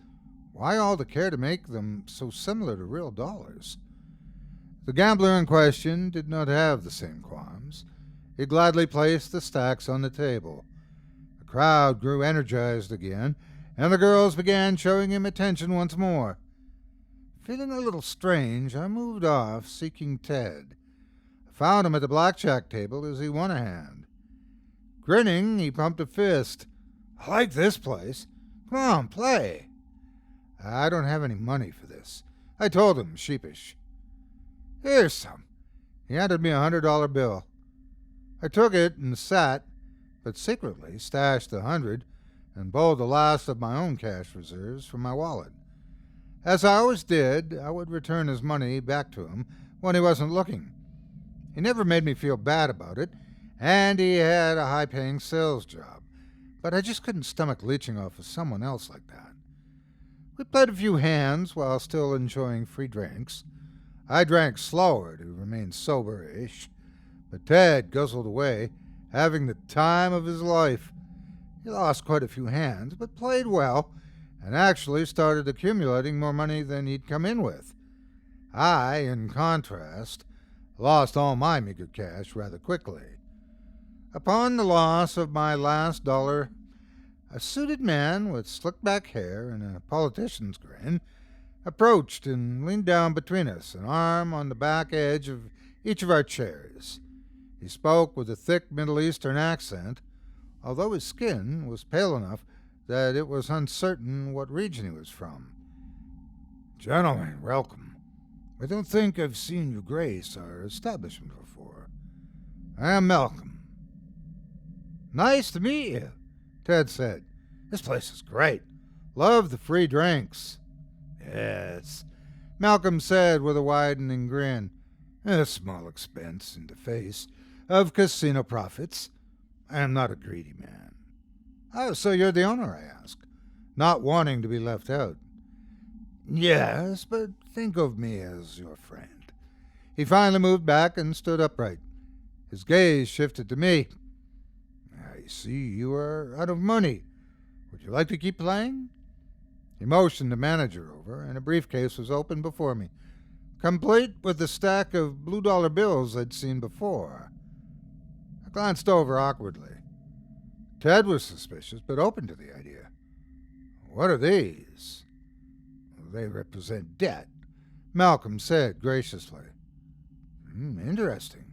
why all the care to make them so similar to real dollars? The gambler in question did not have the same qualms. He gladly placed the stacks on the table. The crowd grew energized again, and the girls began showing him attention once more. Feeling a little strange, I moved off, seeking Ted. I found him at the blackjack table as he won a hand. Grinning, he pumped a fist. "I like this place. Come on, play." "I don't have any money for this," I told him, sheepish. "Here's some." He handed me $100 bill. I took it and sat, but secretly stashed the 100 and pulled the last of my own cash reserves from my wallet. As I always did, I would return his money back to him when he wasn't looking. He never made me feel bad about it, and he had a high-paying sales job, but I just couldn't stomach leeching off of someone else like that. We played a few hands while still enjoying free drinks. I drank slower to remain sober-ish, but Ted guzzled away, having the time of his life. He lost quite a few hands, but played well, and actually started accumulating more money than he'd come in with. I, in contrast, lost all my meager cash rather quickly. Upon the loss of my last $1, a suited man with slick-back hair and a politician's grin approached and leaned down between us, an arm on the back edge of each of our chairs. He spoke with a thick Middle Eastern accent, although his skin was pale enough that it was uncertain what region he was from. "Gentlemen, welcome. I don't think I've seen you grace our establishment before. I am Malcolm." "Nice to meet you," Ted said. "This place is great. Love the free drinks." "Yes," Malcolm said with a widening grin. "A small expense in the face of casino profits. I am not a greedy man." "Oh, so you're the owner?" I asked, not wanting to be left out. "Yes, but think of me as your friend." He finally moved back and stood upright. His gaze shifted to me. "I see you are out of money. Would you like to keep playing?" He motioned the manager over, and a briefcase was opened before me, complete with the stack of blue dollar bills I'd seen before. I glanced over awkwardly. Ted was suspicious, but open to the idea. "What are these?" "They represent debt," Malcolm said graciously. Interesting."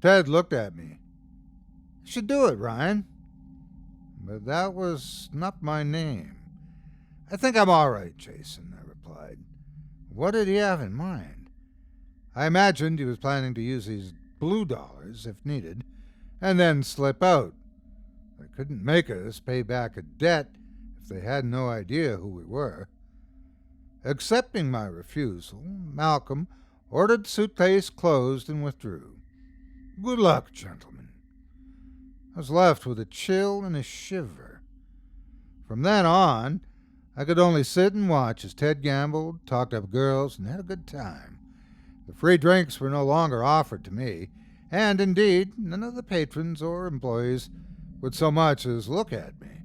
Ted looked at me. "You should do it, Ryan." But that was not my name. "I think I'm all right, Jason," I replied. What did he have in mind? I imagined he was planning to use these blue dollars, if needed, and then slip out. They couldn't make us pay back a debt if they had no idea who we were. Accepting my refusal, Malcolm ordered the suitcase closed and withdrew. "Good luck, gentlemen." I was left with a chill and a shiver. From then on, I could only sit and watch as Ted gambled, talked up girls, and had a good time. The free drinks were no longer offered to me, and indeed, none of the patrons or employees would so much as look at me.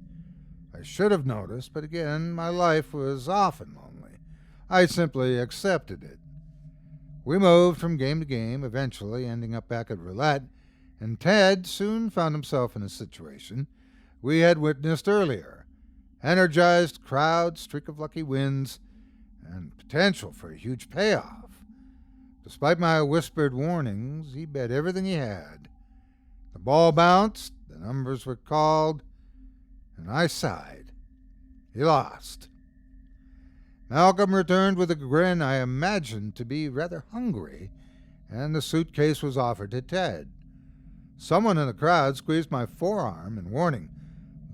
I should have noticed, but again, my life was often lonely. I simply accepted it. We moved from game to game, eventually ending up back at roulette, and Ted soon found himself in a situation we had witnessed earlier. Energized crowd, streak of lucky wins, and potential for a huge payoff. Despite my whispered warnings, he bet everything he had. The ball bounced, the numbers were called, and I sighed. He lost. Malcolm returned with a grin I imagined to be rather hungry, and the suitcase was offered to Ted. Someone in the crowd squeezed my forearm in warning,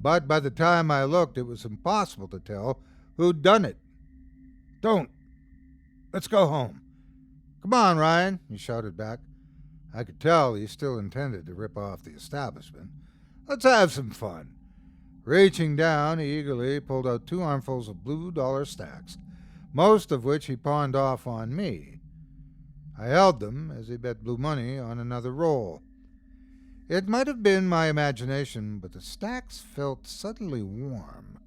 but by the time I looked, it was impossible to tell who'd done it. "Don't. Let's go home." "Come on, Ryan," he shouted back. I could tell he still intended to rip off the establishment. "Let's have some fun." Reaching down, he eagerly pulled out 2 armfuls of blue dollar stacks, most of which he pawned off on me. I held them as he bet blue money on another roll. It might have been my imagination, but the stacks felt suddenly warm.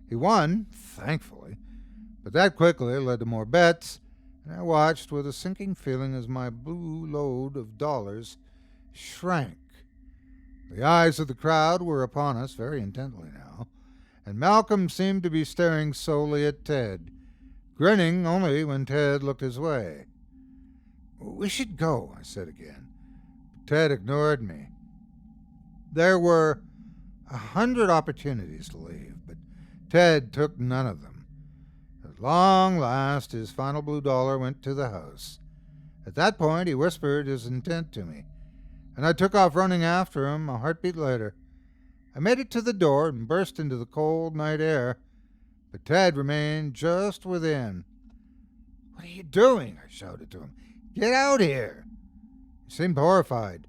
He won, thankfully, but that quickly led to more bets, and I watched with a sinking feeling as my blue load of dollars shrank. The eyes of the crowd were upon us very intently now, and Malcolm seemed to be staring solely at Ted, grinning only when Ted looked his way. "We should go," I said again. Ted ignored me. There were 100 opportunities to leave, but Ted took none of them. At long last, his final blue dollar went to the house. At that point, he whispered his intent to me, and I took off running after him a heartbeat later. I made it to the door and burst into the cold night air, but Ted remained just within. "What are you doing?" I shouted to him. Get out here! He seemed horrified.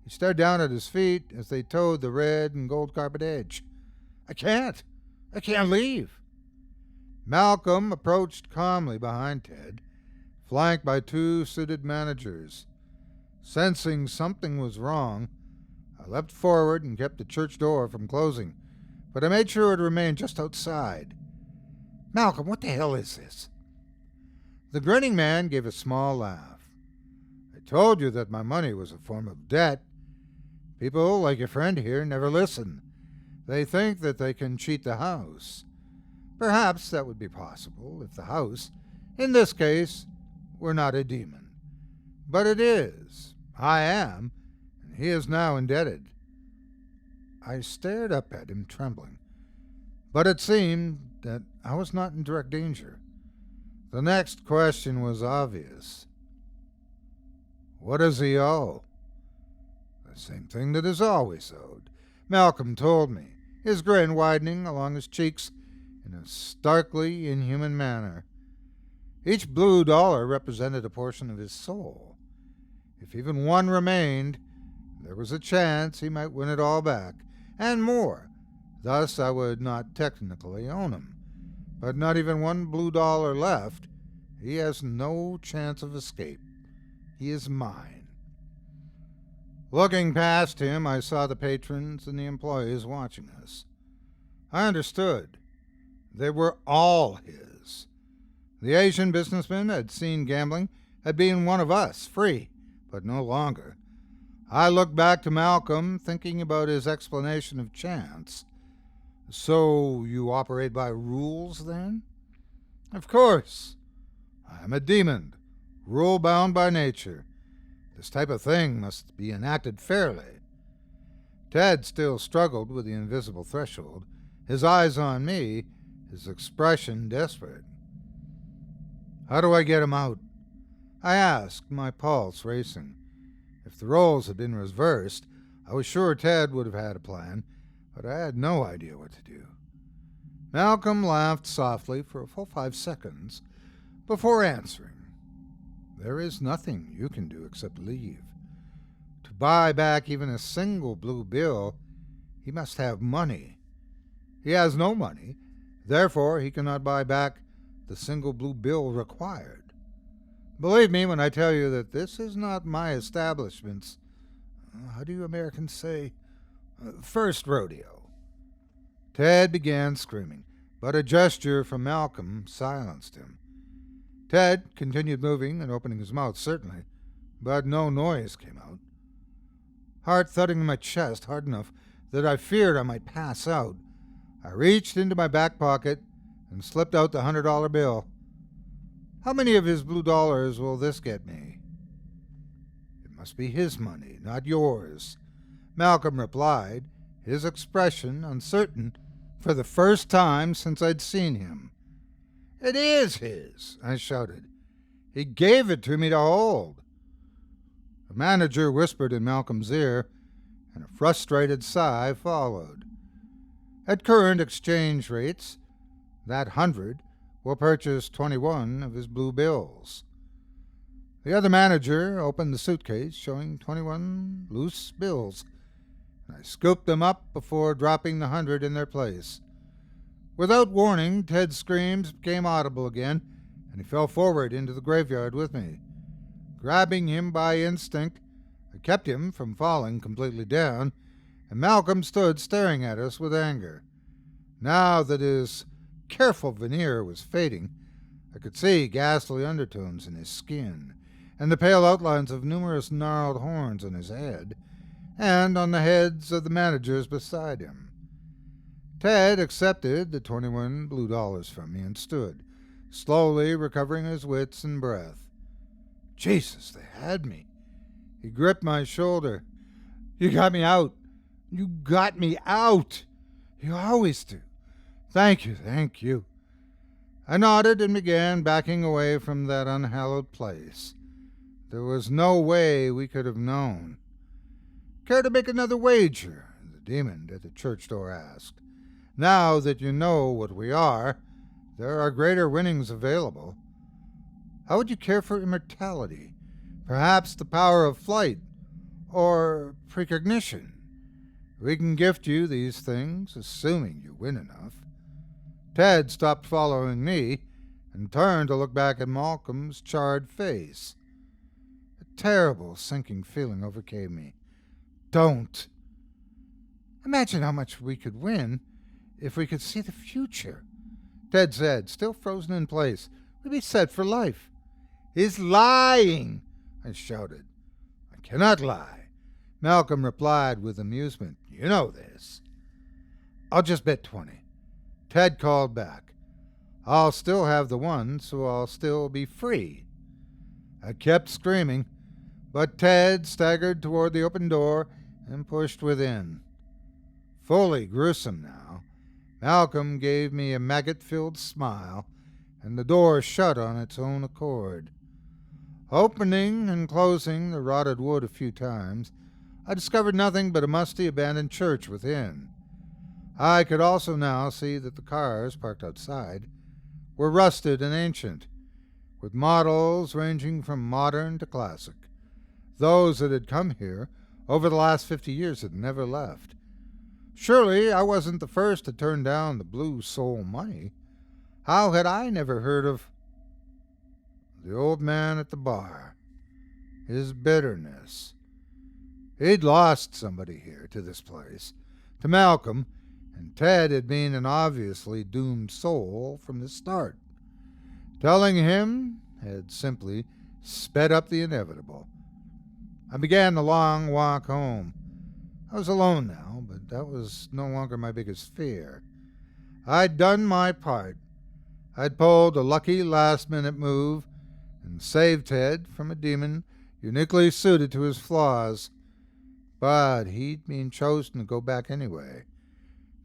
He stared down at his feet as they towed the red and gold carpet edge. I can't leave. Malcolm approached calmly behind Ted, flanked by two suited managers. Sensing something was wrong, I leapt forward and kept the church door from closing, but I made sure it remained just outside. Malcolm, what the hell is this? The grinning man gave a small laugh. I told you that my money was a form of debt. People like your friend here never listen. They think that they can cheat the house. Perhaps that would be possible if the house, in this case, were not a demon. But it is. I am, and he is now indebted. I stared up at him, trembling. But it seemed that I was not in direct danger. The next question was obvious. What does he owe? The same thing that is always owed, Malcolm told me, his grin widening along his cheeks in a starkly inhuman manner. Each blue dollar represented a portion of his soul. If even one remained, there was a chance he might win it all back, and more. Thus I would not technically own him. But not even one blue dollar left, he has no chance of escape. He is mine. Looking past him, I saw the patrons and the employees watching us. I understood. They were all his. The Asian businessman had seen gambling as being one of us, free, but no longer. I looked back to Malcolm, thinking about his explanation of chance. So you operate by rules, then? Of course. I am a demon, rule-bound by nature. This type of thing must be enacted fairly. Ted still struggled with the invisible threshold, his eyes on me, his expression desperate. How do I get him out? I asked, my pulse racing. If the roles had been reversed, I was sure Ted would have had a plan, but I had no idea what to do. Malcolm laughed softly for a full 5 seconds before answering. There is nothing you can do except leave. To buy back even a single blue bill, he must have money. He has no money, therefore he cannot buy back the single blue bill required. Believe me when I tell you that this is not my establishment's, how do you Americans say, first rodeo. Ted began screaming, but a gesture from Malcolm silenced him. Ted continued moving and opening his mouth, certainly, but no noise came out. Heart thudding in my chest hard enough that I feared I might pass out, I reached into my back pocket and slipped out the $100 bill. How many of his blue dollars will this get me? It must be his money, not yours, Malcolm replied, his expression uncertain for the first time since I'd seen him. It is his, I shouted. He gave it to me to hold. The manager whispered in Malcolm's ear, and a frustrated sigh followed. At current exchange rates, that 100 will purchase 21 of his blue bills. The other manager opened the suitcase, showing 21 loose bills. I scooped them up before dropping the 100 in their place. Without warning, Ted's screams became audible again, and he fell forward into the graveyard with me. Grabbing him by instinct, I kept him from falling completely down, and Malcolm stood staring at us with anger. Now that his careful veneer was fading, I could see ghastly undertones in his skin, and the pale outlines of numerous gnarled horns on his head, and on the heads of the managers beside him. Ted accepted the 21 blue dollars from me and stood, slowly recovering his wits and breath. Jesus, they had me. He gripped my shoulder. You got me out. You got me out. You always do. Thank you, thank you. I nodded and began backing away from that unhallowed place. There was no way we could have known. Care to make another wager? The demon at the church door asked. Now that you know what we are, there are greater winnings available. How would you care for immortality? Perhaps the power of flight or precognition. We can gift you these things, assuming you win enough. Ted stopped following me and turned to look back at Malcolm's charred face. A terrible sinking feeling overcame me. Don't. Imagine how much we could win if we could see the future. Ted said, still frozen in place. We'd be set for life. He's lying, I shouted. I cannot lie. Malcolm replied with amusement. You know this. I'll just bet 20. Ted called back. I'll still have the one, so I'll still be free. I kept screaming, but Ted staggered toward the open door and pushed within. Fully gruesome now, Malcolm gave me a maggot-filled smile, and the door shut on its own accord. Opening and closing the rotted wood a few times, I discovered nothing but a musty, abandoned church within. I could also now see that the cars parked outside were rusted and ancient, with models ranging from modern to classic. Those that had come here over the last 50 years had never left. Surely I wasn't the first to turn down the blue soul money. How had I never heard of the old man at the bar? His bitterness. He'd lost somebody here to this place, to Malcolm, and Ted had been an obviously doomed soul from the start. Telling him had simply sped up the inevitable. I began the long walk home. I was alone now, but that was no longer my biggest fear. I'd done my part. I'd pulled a lucky last-minute move and saved Ted from a demon uniquely suited to his flaws. But he'd been chosen to go back anyway.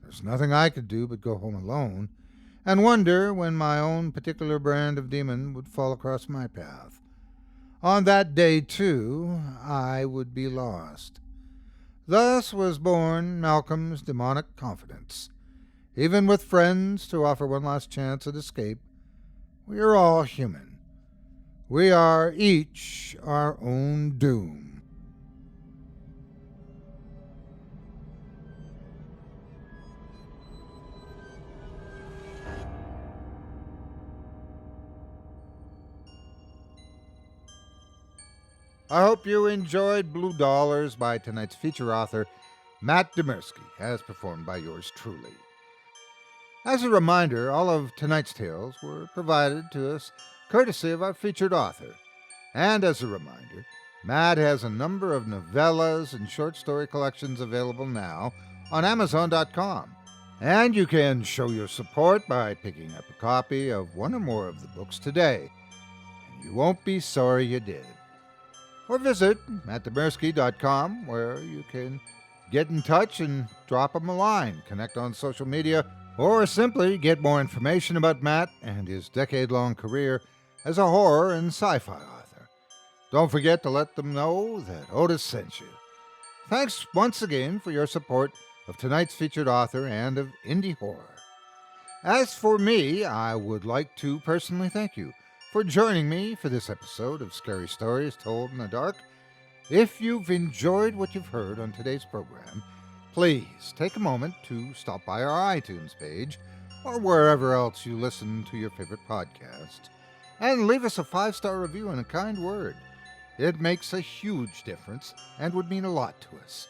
There's nothing I could do but go home alone and wonder when my own particular brand of demon would fall across my path. On that day, too, I would be lost. Thus was born Malcolm's demonic confidence. Even with friends to offer one last chance at escape, we are all human. We are each our own doom. I hope you enjoyed Blue Dollars by tonight's feature author, Matt Dymerski, as performed by yours truly. As a reminder, all of tonight's tales were provided to us courtesy of our featured author. And as a reminder, Matt has a number of novellas and short story collections available now on Amazon.com. And you can show your support by picking up a copy of one or more of the books today. And you won't be sorry you did. Or visit mattdymerski.com, where you can get in touch and drop him a line, connect on social media, or simply get more information about Matt and his decade-long career as a horror and sci-fi author. Don't forget to let them know that Otis sent you. Thanks once again for your support of tonight's featured author and of indie horror. As for me, I would like to personally thank you for joining me for this episode of Scary Stories Told in the Dark. If you've enjoyed what you've heard on today's program, please take a moment to stop by our iTunes page or wherever else you listen to your favorite podcast and leave us a 5-star review and a kind word. It makes a huge difference and would mean a lot to us.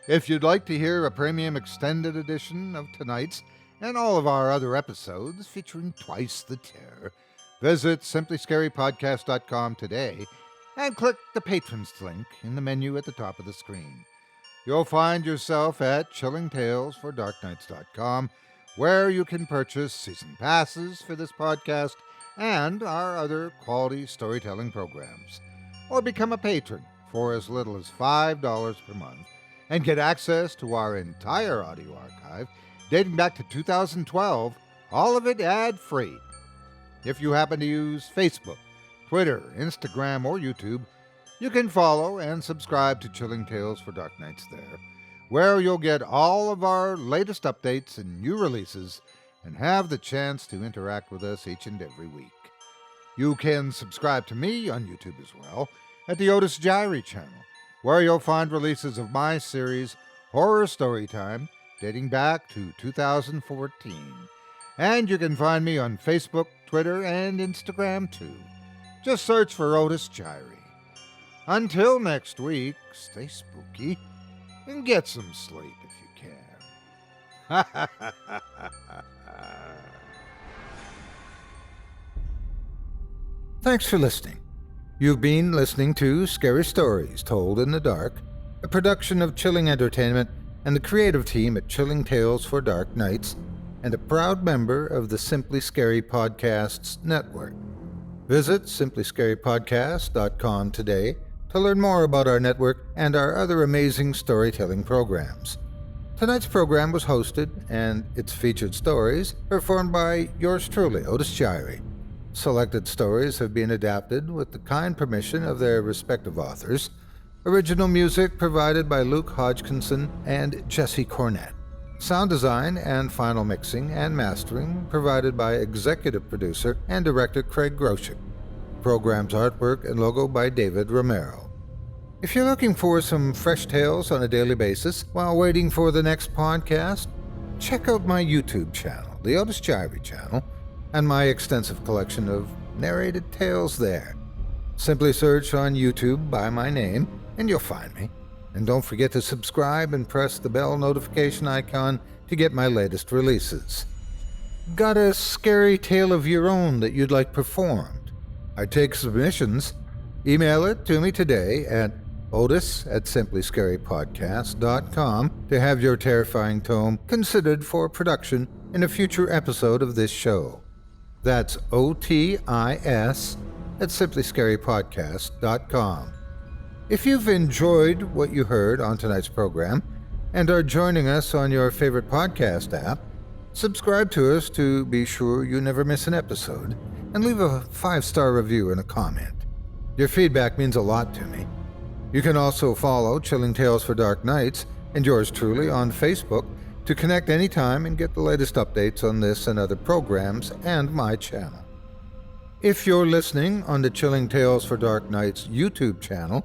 If you'd like to hear a premium extended edition of tonight's and all of our other episodes featuring twice the terror, visit simplyscarypodcast.com today and click the Patrons link in the menu at the top of the screen. You'll find yourself at chillingtalesfordarknights.com, where you can purchase season passes for this podcast and our other quality storytelling programs, or become a patron for as little as $5 per month and get access to our entire audio archive dating back to 2012, all of it ad-free. If you happen to use Facebook, Twitter, Instagram, or YouTube, you can follow and subscribe to Chilling Tales for Dark Nights there, where you'll get all of our latest updates and new releases and have the chance to interact with us each and every week. You can subscribe to me on YouTube as well, at the Otis Jiry channel, where you'll find releases of my series, Horror Storytime, dating back to 2014. And you can find me on Facebook, Twitter, and Instagram too. Just search for Otis Jiry. Until next week, stay spooky and get some sleep if you can. Thanks for listening. You've been listening to Scary Stories Told in the Dark, a production of Chilling Entertainment and the creative team at Chilling Tales for Dark Nights, and a proud member of the Simply Scary Podcasts network. Visit simplyscarypodcast.com today to learn more about our network and our other amazing storytelling programs. Tonight's program was hosted, and its featured stories performed by yours truly, Otis Jiry. Selected stories have been adapted with the kind permission of their respective authors. Original music provided by Luke Hodgkinson and Jesse Cornett. Sound design and final mixing and mastering provided by executive producer and director Craig Groshek. Program's artwork and logo by David Romero. If you're looking for some fresh tales on a daily basis while waiting for the next podcast, check out my YouTube channel, the Otis Jiry channel, and my extensive collection of narrated tales there. Simply search on YouTube by my name, and you'll find me. And don't forget to subscribe and press the bell notification icon to get my latest releases. Got a scary tale of your own that you'd like performed? I take submissions. Email it to me today at otis@simplyscarypodcast.com to have your terrifying tome considered for production in a future episode of this show. That's otis@simplyscarypodcast.com. If you've enjoyed what you heard on tonight's program and are joining us on your favorite podcast app, subscribe to us to be sure you never miss an episode, and leave a 5-star review and a comment. Your feedback means a lot to me. You can also follow Chilling Tales for Dark Nights and yours truly on Facebook to connect anytime and get the latest updates on this and other programs and my channel. If you're listening on the Chilling Tales for Dark Nights YouTube channel,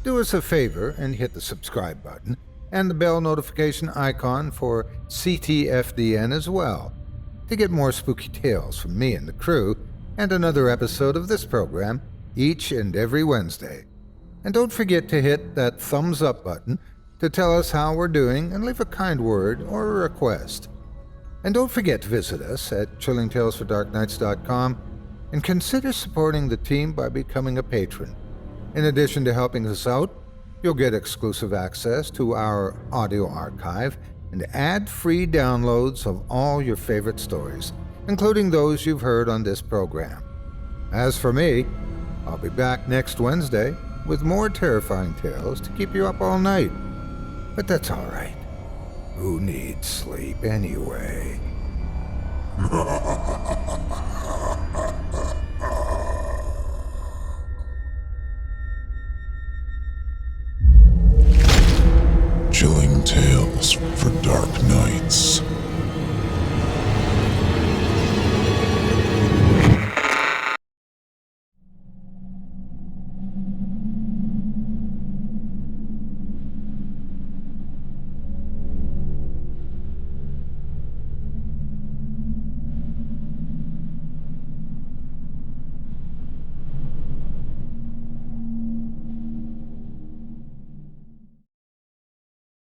do us a favor and hit the subscribe button and the bell notification icon for ctfdn as well to get more spooky tales from me and the crew and another episode of this program each and every Wednesday. And don't forget to hit that thumbs up button to tell us how we're doing and leave a kind word or a request. And don't forget to visit us at chillingtalesfordarknights.com and consider supporting the team by becoming a patron. In addition to helping us out, you'll get exclusive access to our audio archive and ad-free downloads of all your favorite stories, including those you've heard on this program. As for me, I'll be back next Wednesday with more terrifying tales to keep you up all night. But that's all right. Who needs sleep anyway?